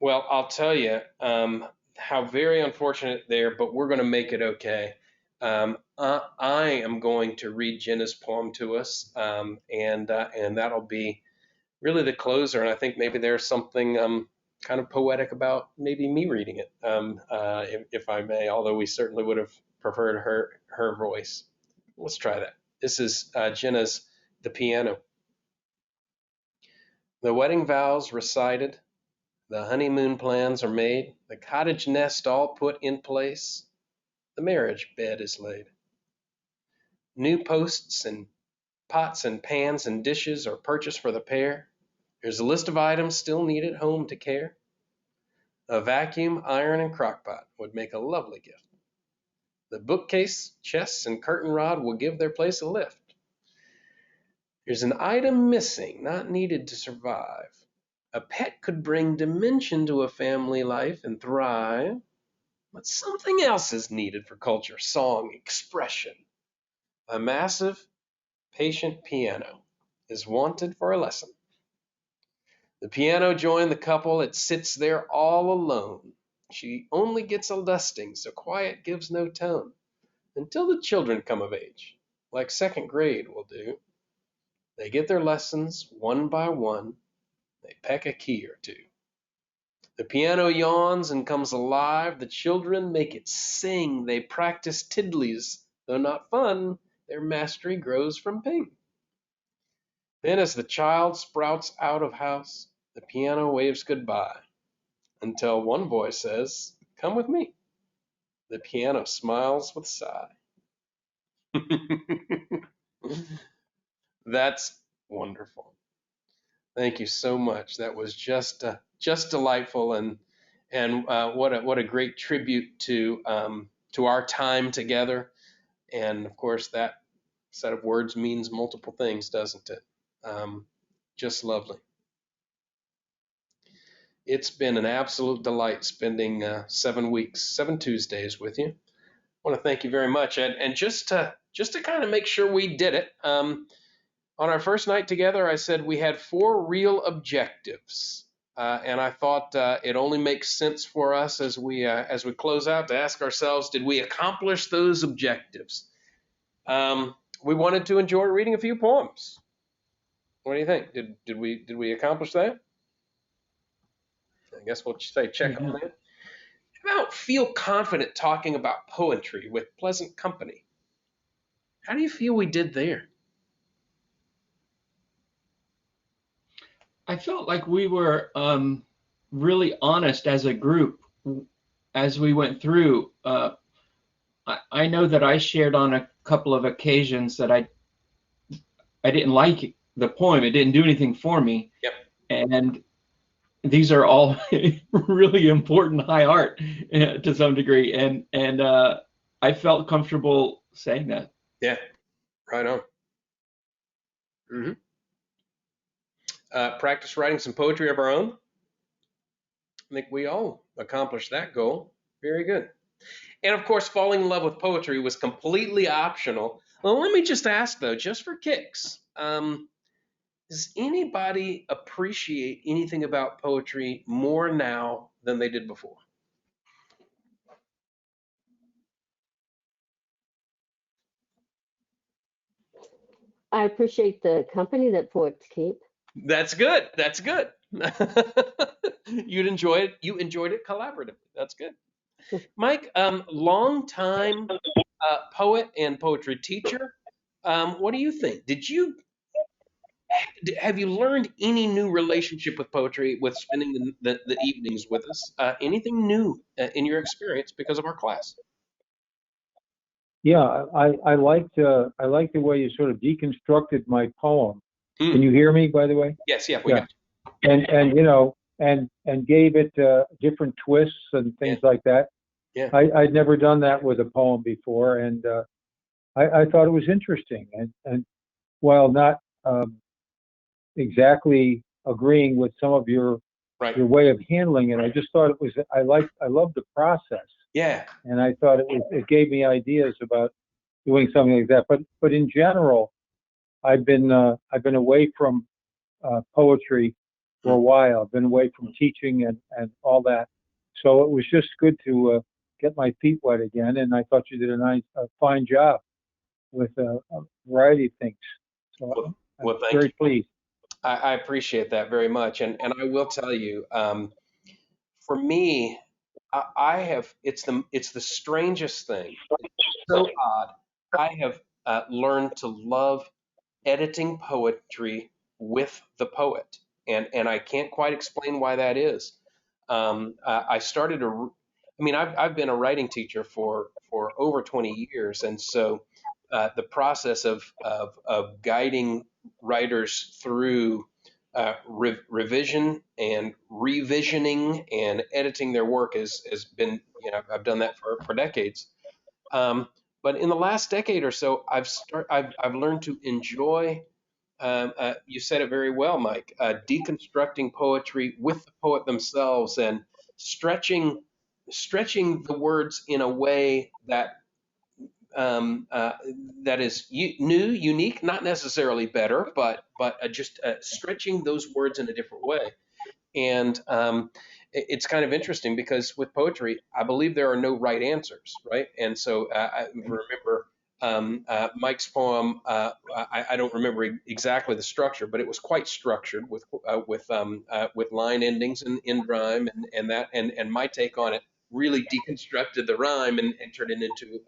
Well, I'll tell you how very unfortunate there, but we're going to make it okay. I am going to read Jenna's poem to us, and that'll be really the closer. And I think maybe there's something kind of poetic about maybe me reading it, if I may. Although we certainly would have preferred her voice. Let's try that. This is Jenna's "The Piano." The wedding vows recited. The honeymoon plans are made, the cottage nest all put in place, the marriage bed is laid. New posts and pots and pans and dishes are purchased for the pair. There's a list of items still needed home to care. A vacuum, iron, and crockpot would make a lovely gift. The bookcase, chests, and curtain rod will give their place a lift. There's an item missing, not needed to survive. A pet could bring dimension to a family life and thrive. But something else is needed for culture, song, expression. A massive, patient piano is wanted for a lesson. The piano joined the couple, it sits there all alone. She only gets a dusting, so quiet gives no tone. Until the children come of age, like second grade will do. They get their lessons one by one. They peck a key or two. The piano yawns and comes alive. The children make it sing. They practice tiddlies, though not fun. Their mastery grows from ping. Then as the child sprouts out of house, the piano waves goodbye, until one voice says, "Come with me." The piano smiles with sigh. That's wonderful. Thank you so much. That was just delightful, and what a great tribute to our time together. And of course, that set of words means multiple things, doesn't it? Just lovely. It's been an absolute delight spending 7 weeks, 7 Tuesdays with you. I want to thank you very much, and just to kind of make sure we did it. On our first night together, I said we had 4 real objectives, and I thought it only makes sense for us as we close out to ask ourselves, did we accomplish those objectives? We wanted to enjoy reading a few poems. What do you think? Did we accomplish that? I guess we'll say check on that. How about feel confident talking about poetry with pleasant company? How do you feel we did there? I felt like we were really honest as a group as we went through. I know that I shared on a couple of occasions that I didn't like the poem. It didn't do anything for me. Yep. And these are all really important high art to some degree. And I felt comfortable saying that. Yeah, right on. Mm-hmm. Practice writing some poetry of our own. I think we all accomplished that goal. Very good. And of course, falling in love with poetry was completely optional. Well, let me just ask though, just for kicks, does anybody appreciate anything about poetry more now than they did before? I appreciate the company that poets keep. That's good. That's good. You enjoyed it collaboratively. That's good. Mike, long-time poet and poetry teacher. What do you think? have you learned any new relationship with poetry, with spending the evenings with us? Anything new in your experience because of our class? Yeah, I liked the way you sort of deconstructed my poem. Can Hmm. you hear me, by the way? Yes, yeah, we Yeah. got you. And you know, and gave it different twists and Yeah, things like that. yeah. I'd never done that with a poem before, and I thought it was interesting. And while not exactly agreeing with some of your Right. way of handling it, I just thought it was I loved the process, Yeah. and I thought it gave me ideas about doing something like that. But in general, I've been away from poetry for Hmm. a while. I've been away from teaching and all that. So it was just good to get my feet wet again. And I thought you did a fine job with a variety of things. So Well, I'm well, thank you. very pleased. I appreciate that very much, and I will tell you, for me, I have it's the strangest thing. It's so odd. I have learned to love editing poetry with the poet, and I can't quite explain why that is. I started I mean, I've been a writing teacher for over 20 years, and so the process of guiding writers through revision and revisioning and editing their work has been, I've done that for decades. Um, but in the last decade or so, I've learned to enjoy. You said it very well, Mike. Deconstructing poetry with the poet themselves and stretching stretching the words in a way um, uh, that is new, unique, not necessarily better, but just stretching those words in a different way. And it's kind of interesting because with poetry, I believe there are no right answers, right? And so I remember Mike's poem. I don't remember exactly the structure, but it was quite structured with line endings and end rhyme and that. And my take on it really deconstructed the rhyme and turned it into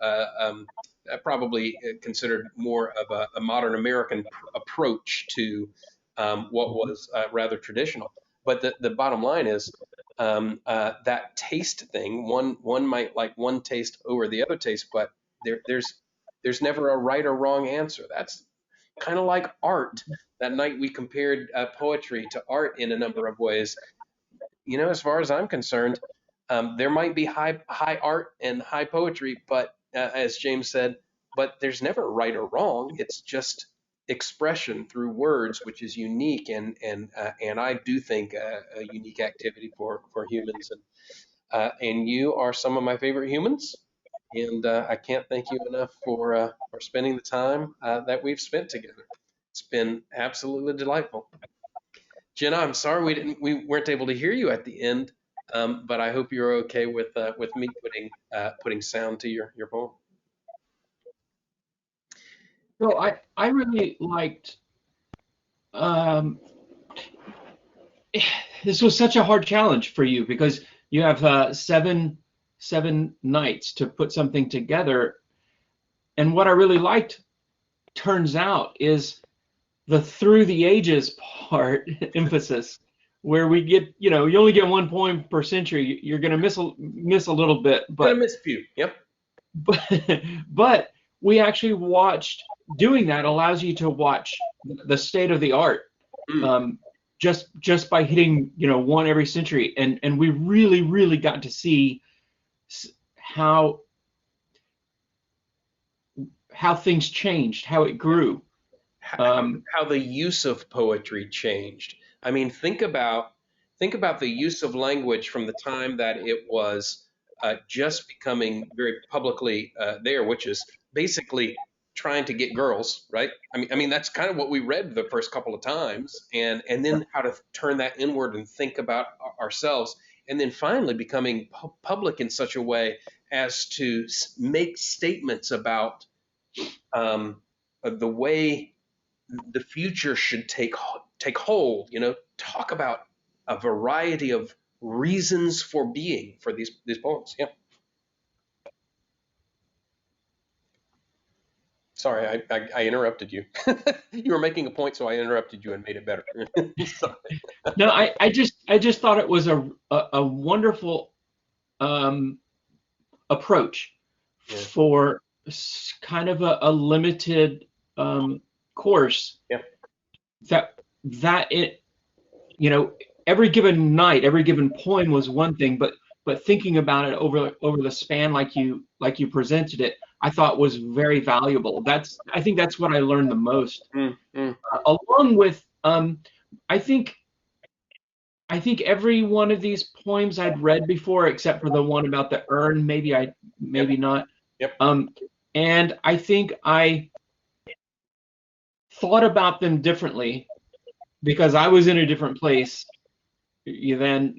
probably considered more of a modern American approach to what was rather traditional. But the bottom line is that taste thing. One might like one taste over the other taste, but there's never a right or wrong answer. That's kind of like art. That night we compared poetry to art in a number of ways. As far as I'm concerned, there might be high art and high poetry, but as James said, but there's never right or wrong. It's just expression through words, which is unique, and I do think a unique activity for humans. And you are some of my favorite humans, and I can't thank you enough for spending the time that we've spent together. It's been absolutely delightful. Jenna, I'm sorry we weren't able to hear you at the end, but I hope you're okay with me putting sound to your poem. So I really liked um, this was such a hard challenge for you because you have seven nights to put something together, and what I really liked turns out is the through the ages part emphasis, where we get, you only get one poem per century. You're going to miss a little bit, Gonna but miss a few. Yep. but we actually watched. Doing that allows you to watch the state of the art, Mm. just by hitting one every century, and we really got to see how things changed, how it grew. How the use of poetry changed. I mean, think about the use of language from the time that it was just becoming very publicly there, which is basically trying to get girls, right? I mean that's kind of what we read the first couple of times, and then how to turn that inward and think about ourselves, and then finally becoming public in such a way as to make statements about the way the future should take hold. Talk about a variety of reasons for being for these poems. Yeah. Sorry, I interrupted you. You were making a point, so I interrupted you and made it better. Sorry. No, I just thought it was a wonderful approach Yeah. for kind of a limited course. Yeah. That it, you know, every given night, every given poem was one thing, but thinking about it over the span like you presented it, I thought was very valuable. I think that's what I learned the most. Along with I think every one of these poems I'd read before, except for the one about the urn. Maybe not. Yep. And I think I thought about them differently because I was in a different place than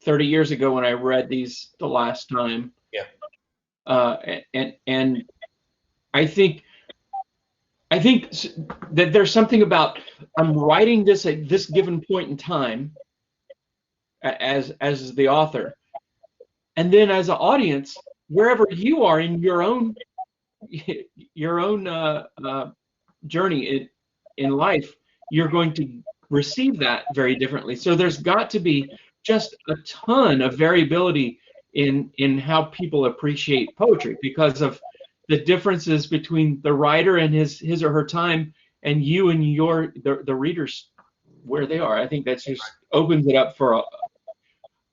30 years ago when I read these the last time. Yeah. And I think that there's something about I'm writing this at this given point in time as the author, and then as an audience, wherever you are in your own journey in life, you're going to receive that very differently. So there's got to be just a ton of variability in how people appreciate poetry because of the differences between the writer and his or her time and you and the readers where they are. I think that just opens it up for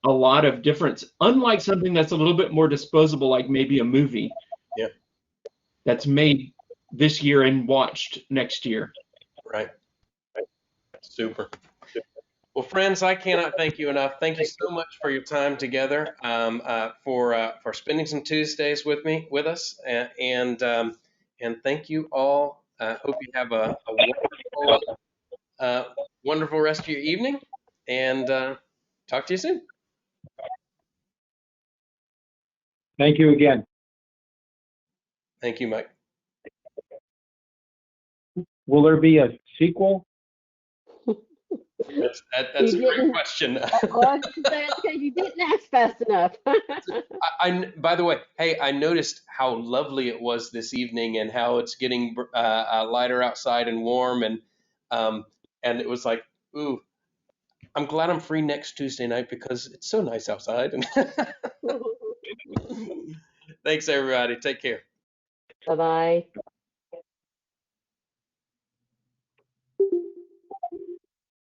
a lot of difference, unlike something that's a little bit more disposable, like maybe a movie. Yeah. That's made this year and watched next year. Right. Super. Well, friends, I cannot thank you enough. Thank you so much for your time together, for spending some Tuesdays with us, and thank you all. Hope you have a wonderful rest of your evening, and talk to you soon. Thank you again. Thank you, Mike. Will there be a sequel? That's a great question. All I can say is because you didn't ask fast enough. By the way, hey, I noticed how lovely it was this evening and how it's getting lighter outside and warm, and it was like, ooh, I'm glad I'm free next Tuesday night because it's so nice outside. Thanks, everybody. Take care. Bye-bye.